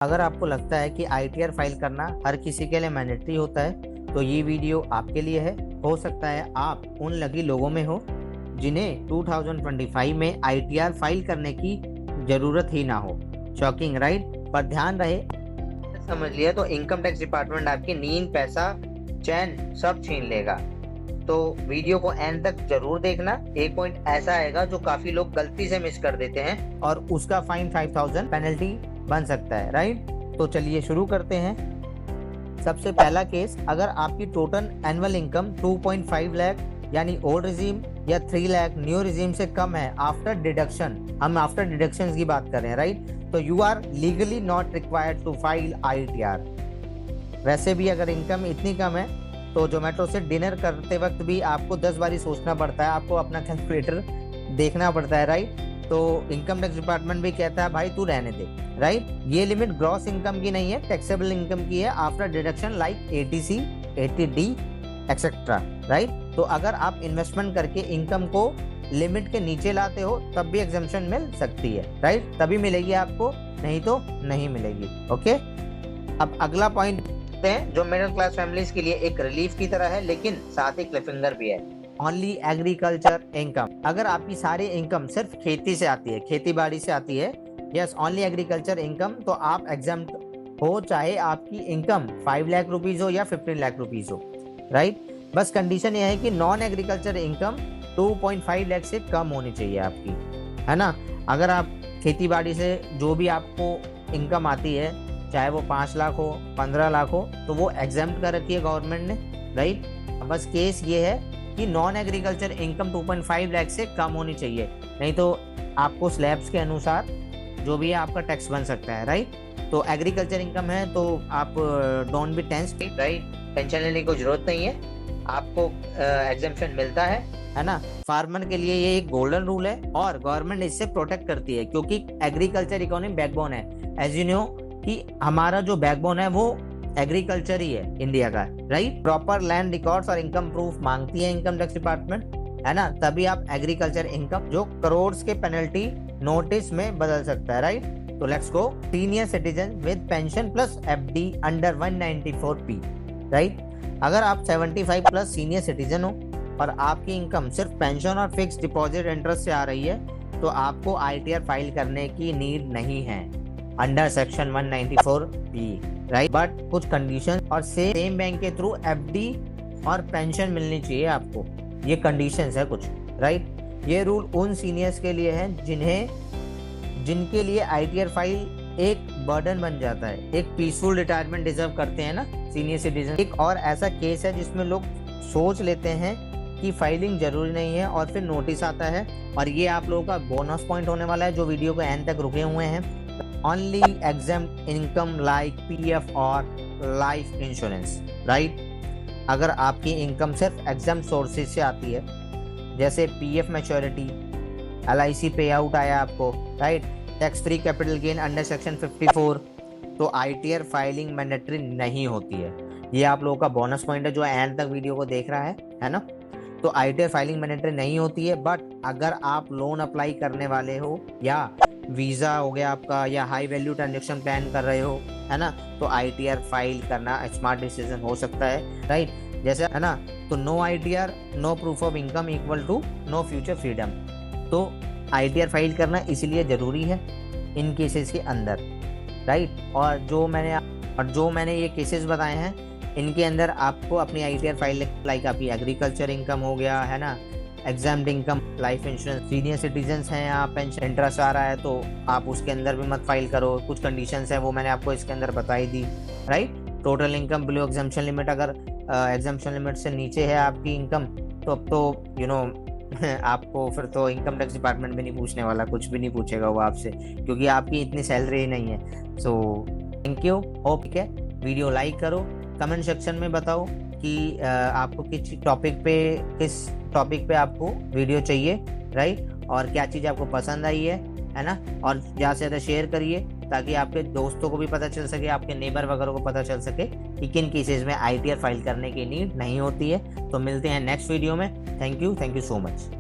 अगर आपको लगता है कि आईटीआर फाइल करना हर किसी के लिए मैंडेटरी होता है तो ये वीडियो आपके लिए है। हो सकता है आप उन लकी लोगों में हो जिन्हें 2025 में आईटीआर फाइल करने की जरूरत ही ना हो। Shocking right? पर ध्यान रहे, समझ लिया तो इनकम टैक्स डिपार्टमेंट आपकी नींद, पैसा, चैन सब छीन लेगा। तो वीडियो को एंड तक जरूर देखना। एक पॉइंट ऐसा आएगा जो काफी लोग गलती से मिस कर देते हैं और उसका फाइन 5000 पेनल्टी बन सकता है। राइट? तो चलिए शुरू करते हैं। सबसे पहला केस, अगर आपकी टोटल एनुअल इनकम 2.5 लाख यानी ओल्ड रिजीम या 3 लाख न्यू रिजीम से कम है आफ्टर डिडक्शन, हम आफ्टर डिडक्शन की बात कर रहे हैं। राइट? तो you are legally not required to file ITR. वैसे भी अगर इनकम इतनी कम है तो जोमेटो से डिनर करते वक्त भी आपको 10 बारी सोचना पड़ता है, आपको अपना कैलकुलेटर देखना पड़ता है। राइट? तो इनकम टैक्स डिपार्टमेंट भी कहता है भाई तू रहने दे। राइट? ये लिमिट ग्रॉस इनकम की नहीं है, टैक्सेबल इनकम की है after deduction like ATC, ATD etcetera. Right? तो अगर आप इन्वेस्टमेंट करके इनकम को लिमिट के नीचे लाते हो तब भी एग्जम्पशन मिल सकती है। राइट? तभी मिलेगी आपको, नहीं तो नहीं मिलेगी। ओके, अब अगला पॉइंट है जो मिडिल क्लास फैमिलीज के लिए एक रिलीफ की तरह है लेकिन साथ ही क्लिफिंगर भी है। Only agriculture income. अगर आपकी सारी इनकम सिर्फ खेती से आती है, खेती बाड़ी से आती है, यस ओनली एग्रीकल्चर इनकम, तो आप एग्जाम्प्ट हो, चाहे आपकी इनकम 5 लाख रुपीज हो या 15 लाख रुपीज हो। राइट? बस कंडीशन ये है कि नॉन एग्रीकल्चर इनकम 2.5 लाख से कम होनी चाहिए आपकी, है ना। अगर आप खेती बाड़ी से जो भी आपको इनकम आती है, चाहे वो 5 लाख हो, 15 लाख हो, तो वो एग्जाम्प्ट कर रखी है गवर्नमेंट ने। राइट? बस केस ये है कि नॉन एग्रीकल्चर इनकम 2.5 लाख से कम होनी चाहिए, नहीं तो आपको स्लैब्स के अनुसार जो भी है आपका टैक्स बन सकता है। राइट? तो एग्रीकल्चर इनकम है तो आप don't be tense. Right? Tension लेने की जरूरत नहीं है, आपको एग्जम्पशन मिलता है ना। फार्मर के लिए ये एक गोल्डन रूल है और गवर्नमेंट इससे प्रोटेक्ट करती है क्योंकि एग्रीकल्चर इकोनॉमी बैकबोन है। एज यू नो कि हमारा जो बैकबोन है वो एग्रीकल्चर ही है इंडिया का। राइट? प्रॉपर लैंड रिकॉर्ड्स और इनकम प्रूफ मांगती है इनकम टैक्स डिपार्टमेंट, है ना। तभी आप एग्रीकल्चर इनकम जो करोड़ के पेनल्टी नोटिस में बदल सकता है। राइट? तो let's go. Senior citizen with pension plus FD under 194P। Right? अगर आप 75 प्लस सीनियर सिटीजन हो और आपकी इनकम सिर्फ पेंशन और फिक्स डिपॉजिट इंटरेस्ट से आ रही है तो आपको आईटीआर फाइल करने की नीड नहीं है under section 194P। Right? But कुछ कंडीशन और सेम बैंक के थ्रू एफडी और पेंशन मिलनी चाहिए आपको, ये कंडीशंस है कुछ। राइट? ये रूल उन सीनियर्स के लिए है जिनके लिए आईटीआर फाइल एक बर्डन बन जाता है, एक पीसफुल रिटायरमेंट डिजर्व करते हैं ना सीनियर सिटीजन। एक और ऐसा केस है जिसमें लोग सोच लेते हैं कि फाइलिंग जरूरी नहीं है और फिर नोटिस आता है, और ये आप लोगों का बोनस पॉइंट होने वाला है जो वीडियो को एंड तक रुके हुए हैं। Only exempt income like PF और लाइफ इंश्योरेंस। राइट? अगर आपकी इनकम सिर्फ एग्जाम्प्ट सोर्सेज से आती है, जैसे पीएफ मैच्योरिटी, एलआईसी पे आउट आया आपको, right, tax free capital gain under section 54, तो आईटीआर फाइलिंग मैंडेटरी नहीं होती है। ये आप लोगों का बोनस पॉइंट है जो एंड तक वीडियो को देख रहा है ना। तो आईटीआर फाइलिंग मैंडेटरी नहीं होती है, बट अगर आप लोन अप्लाई करने वाले हो या वीजा हो गया आपका या हाई वैल्यू ट्रांजेक्शन प्लान कर रहे हो, है ना, तो आईटीआर फाइल करना स्मार्ट डिसीजन हो सकता है। राइट? जैसे, है ना, तो no ITR no proof of income equal to no future freedom. तो आईटीआर फाइल करना इसलिए जरूरी है इन केसेस के अंदर। राइट? और जो मैंने ये केसेस बताए हैं इनके अंदर आपको अपनी आईटीआर फाइल लाइक आपकी एग्रीकल्चर इनकम हो गया, है ना, exempt income, life insurance, senior citizens हैं, आप पेंशन इंटरेस्ट आ रहा है तो आप उसके अंदर भी मत फाइल करो। कुछ कंडीशंस है वो मैंने आपको इसके अंदर बताई दी। Right? Total income below exemption limit, अगर एग्जम्पशन लिमिट से नीचे है आपकी इनकम तो अब तो यू नो आपको फिर तो इनकम टैक्स डिपार्टमेंट भी नहीं पूछने वाला, कुछ भी नहीं पूछेगा वो आपसे क्योंकि आपकी इतनी सैलरी नहीं है। So thank you. होप ठीक है, वीडियो लाइक करो, कमेंट सेक्शन में बताओ कि आपको किस टॉपिक पे आपको वीडियो चाहिए। राइट? और क्या चीज़ आपको पसंद आई है ना, और ज़्यादा से ज़्यादा शेयर करिए ताकि आपके दोस्तों को भी पता चल सके, आपके नेबर वगैरह को पता चल सके कि किन केसेस में आईटीआर फाइल करने की नीड नहीं होती है। तो मिलते हैं नेक्स्ट वीडियो में। Thank you so much.